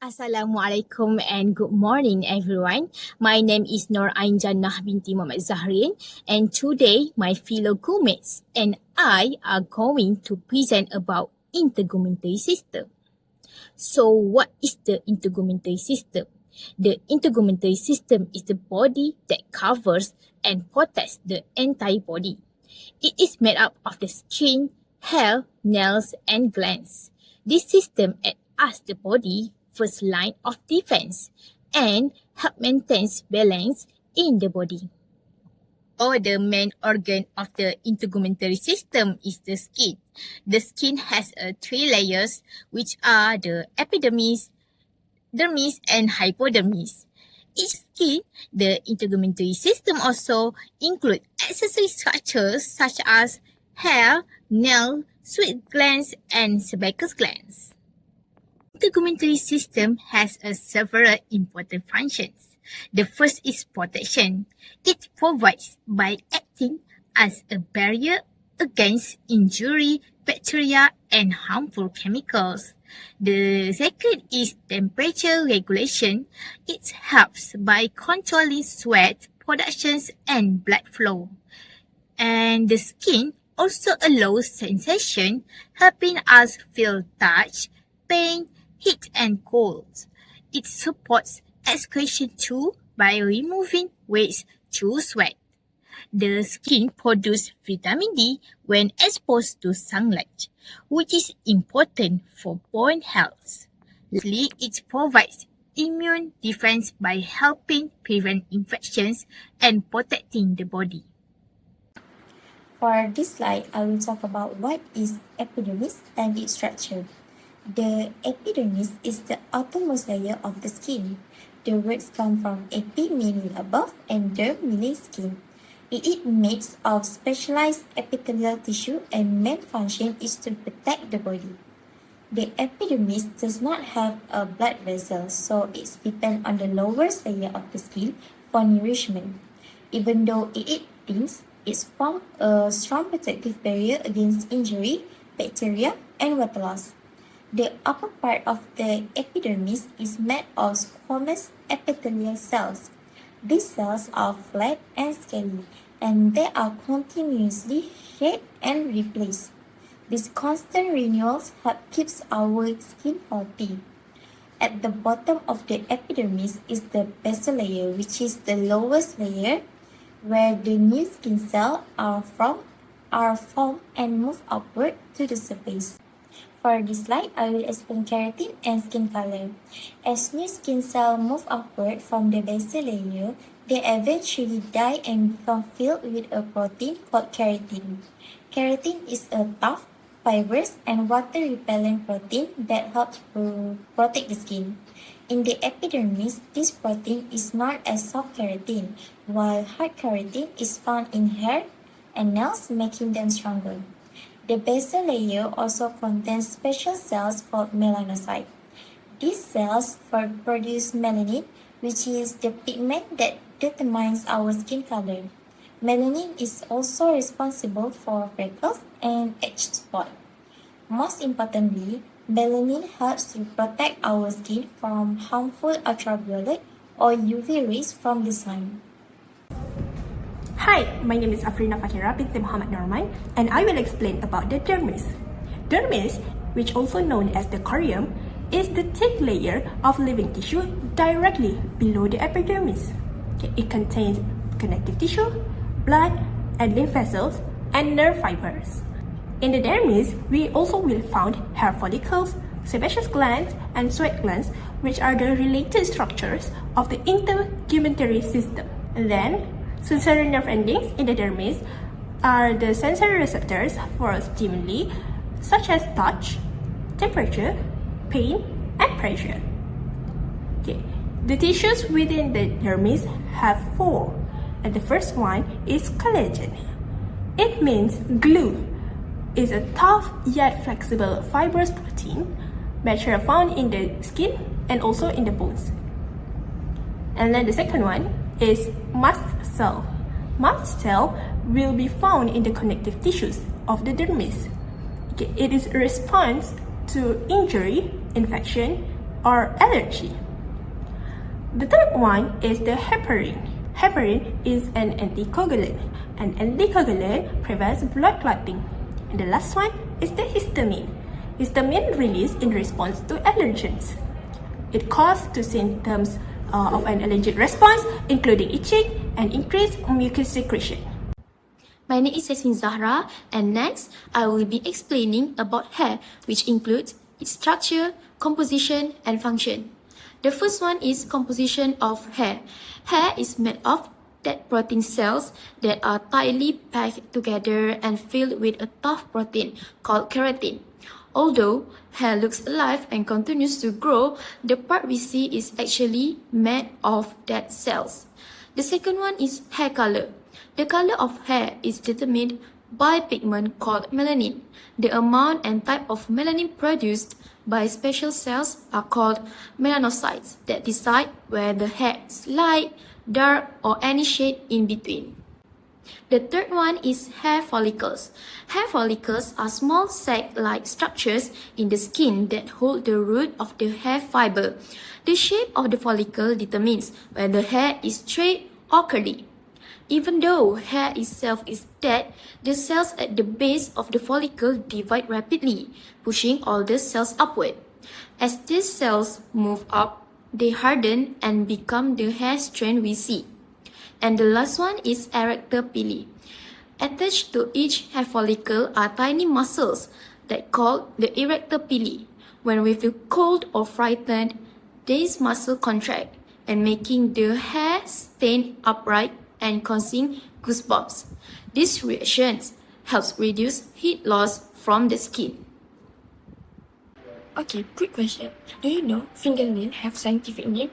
Assalamualaikum and good morning everyone. My name is Nur Ain Jannah binti Muhammad Zahrin, and today my fellow schoolmates and I are going to present about integumentary system. So what is the integumentary system? The integumentary system is the body that covers and protects the entire body. It is made up of the skin, hair, nails, and glands. This system acts as the body first line of defense and help maintain balance in the body. The main organ of the integumentary system is the skin. The skin has three layers, which are the epidermis, dermis, and hypodermis. Each skin, the integumentary system also includes accessory structures such as hair, nail, sweat glands, and sebaceous glands. Integumentary system has several important functions. The first is protection. It provides by acting as a barrier against injury, bacteria, and harmful chemicals. The second is temperature regulation. It helps by controlling sweat productions and blood flow. And the skin also allows sensation, helping us feel touch, pain, heat and cold. It supports excretion too by removing waste through sweat. The skin produces vitamin D when exposed to sunlight, which is important for bone health. Lastly, it provides immune defense by helping prevent infections and protecting the body. For this slide, I will talk about what is epidermis and its structure. The epidermis is the outermost layer of the skin. The words come from epi meaning above and derm meaning skin. It is made of specialized epithelial tissue and main function is to protect the body. The epidermis does not have a blood vessel, so it depends on the lowest layer of the skin for nourishment. Even though it eats things, it forms a strong protective barrier against injury, bacteria, and water loss. The upper part of the epidermis is made of squamous epithelial cells. These cells are flat and scaly, and they are continuously shed and replaced. These constant renewals help keeps our skin healthy. At the bottom of the epidermis is the basal layer, which is the lowest layer where the new skin cells are formed and move upward to the surface. For this slide, I will explain keratin and skin color. As new skin cells move upward from the basal layer, they eventually die and become filled with a protein called keratin. Keratin is a tough, fibrous, and water-repellent protein that helps protect the skin. In the epidermis, this protein is known as soft keratin, while hard keratin is found in hair and nails, making them stronger. The basal layer also contains special cells called melanocytes. These cells produce melanin, which is the pigment that determines our skin color. Melanin is also responsible for freckles and age spots. Most importantly, melanin helps to protect our skin from harmful ultraviolet or UV rays from the sun. Hi, my name is Afrina Fakira binti Muhammad Norman, and I will explain about the dermis. Dermis, which also known as the corium, is the thick layer of living tissue directly below the epidermis. It contains connective tissue, blood and lymph vessels, and nerve fibers. In the dermis, we also will find hair follicles, sebaceous glands, and sweat glands, which are the related structures of the integumentary system. And then, sensory nerve endings in the dermis are the sensory receptors for stimuli such as touch, temperature, pain, and pressure. The tissues within the dermis have four, and the first one is collagen. It means glue. It's a tough yet flexible fibrous protein which are found in the skin and also in the bones. And then the second one is mast cell. Mast cell will be found in the connective tissues of the dermis. It is a response to injury, infection, or allergy. The third one is the heparin. Heparin is an anticoagulant. An anticoagulant prevents blood clotting. And the last one is the histamine. Histamine released in response to allergens. It causes the symptoms of an allergic response, including itching and increased mucus secretion. My name is Yasmin Zahra, and next I will be explaining about hair, which includes its structure, composition, and function. The first one is composition of hair. Hair is made of dead protein cells that are tightly packed together and filled with a tough protein called keratin. Although hair looks alive and continues to grow, the part we see is actually made of dead cells. The second one is hair color. The color of hair is determined by a pigment called melanin. The amount and type of melanin produced by special cells are called melanocytes that decide whether hair is light, dark, or any shade in between. The third one is hair follicles. Hair follicles are small sac-like structures in the skin that hold the root of the hair fiber. The shape of the follicle determines whether hair is straight or curly. Even though hair itself is dead, the cells at the base of the follicle divide rapidly, pushing all the cells upward. As these cells move up, they harden and become the hair strand we see. And the last one is erector pili. Attached to each hair follicle are tiny muscles that called the erector pili. When we feel cold or frightened, these muscles contract and making the hair stand upright and causing goosebumps. These reactions helps reduce heat loss from the skin. Okay, quick question. Do you know fingernail have scientific name?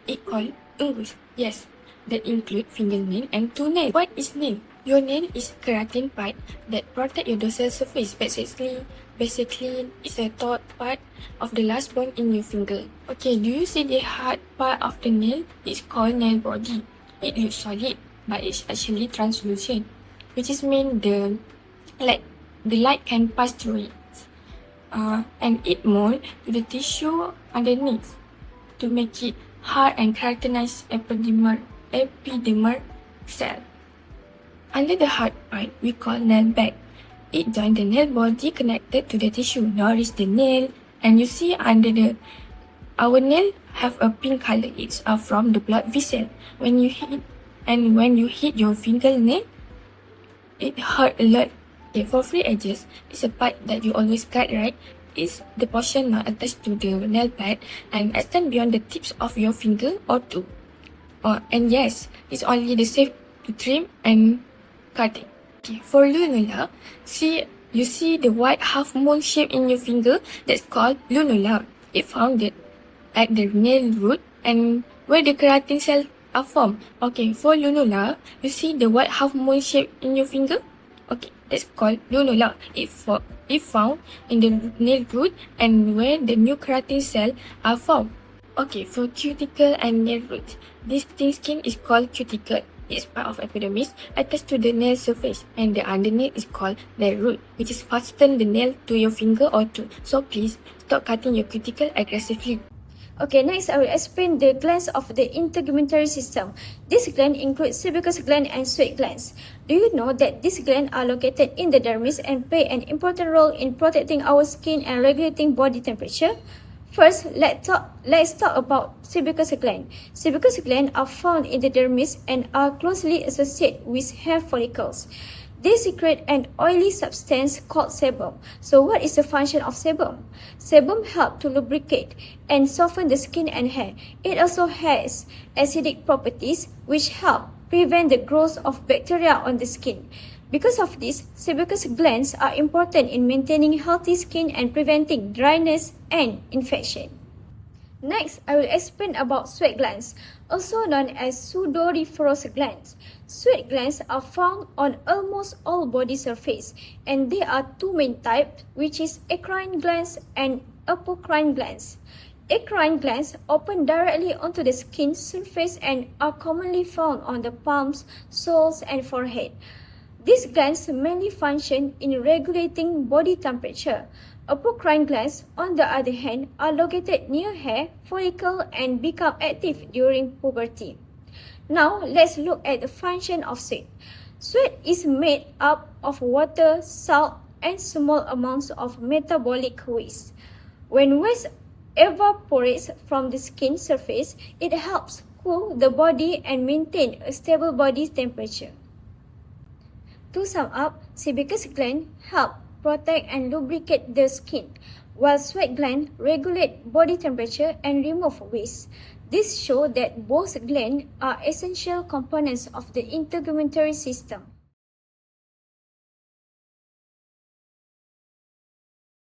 It called ungus. Yes, that include fingernail and toenail. What is nail? Your nail is keratin part that protect your dorsal surface. Basically, it's a third part of the last bone in your finger. Okay, do you see the hard part of the nail? It's called nail body. It looks solid, but it's actually translucent, which is mean the light can pass through it. And it mold to the tissue underneath to make it hard and characterize epidermal cell. Under the hard part, we call nail bed. It joins the nail body connected to the tissue. Now is the nail, and you see our nail have a pink color. It's from the blood vessel. When you hit your fingernail, it hurt a lot. Okay, for free edges, it's a part that you always cut, right? It's the portion not attached to the nail pad and extend beyond the tips of your finger or toe. And yes, it's only the safe to trim and cutting. Okay, for lunula, you see the white half moon shape in your finger. That's called lunula. It founded at the nail root and where the keratin cells are formed. Okay, for lunula, you see the white half moon shape in your finger. Okay, that's called lunula. It found in the nail root and where the new keratin cells are formed. Okay, for cuticle and nail root, this thin skin is called cuticle. It's part of epidermis attached to the nail surface, and the underneath is called nail root, which is fasten the nail to your finger or toe. So please stop cutting your cuticle aggressively. Okay, next I will explain the glands of the integumentary system. This gland includes sebaceous gland and sweat glands. Do you know that these glands are located in the dermis and play an important role in protecting our skin and regulating body temperature? First, let's talk about sebaceous gland. Sebaceous glands are found in the dermis and are closely associated with hair follicles. They secrete an oily substance called sebum. So what is the function of sebum? Sebum helps to lubricate and soften the skin and hair. It also has acidic properties which help prevent the growth of bacteria on the skin. Because of this, sebaceous glands are important in maintaining healthy skin and preventing dryness and infection. Next, I will explain about sweat glands, also known as sudoriferous glands. Sweat glands are found on almost all body surface, and there are two main types, which is eccrine glands and apocrine glands. Eccrine glands open directly onto the skin surface and are commonly found on the palms, soles, and forehead. These glands mainly function in regulating body temperature. Apocrine glands, on the other hand, are located near hair follicle and become active during puberty. Now, let's look at the function of sweat. Sweat is made up of water, salt, and small amounts of metabolic waste. When waste evaporates from the skin surface, it helps cool the body and maintain a stable body temperature. To sum up, sebaceous glands help protect and lubricate the skin, while sweat glands regulate body temperature and remove waste. This shows that both glands are essential components of the integumentary system.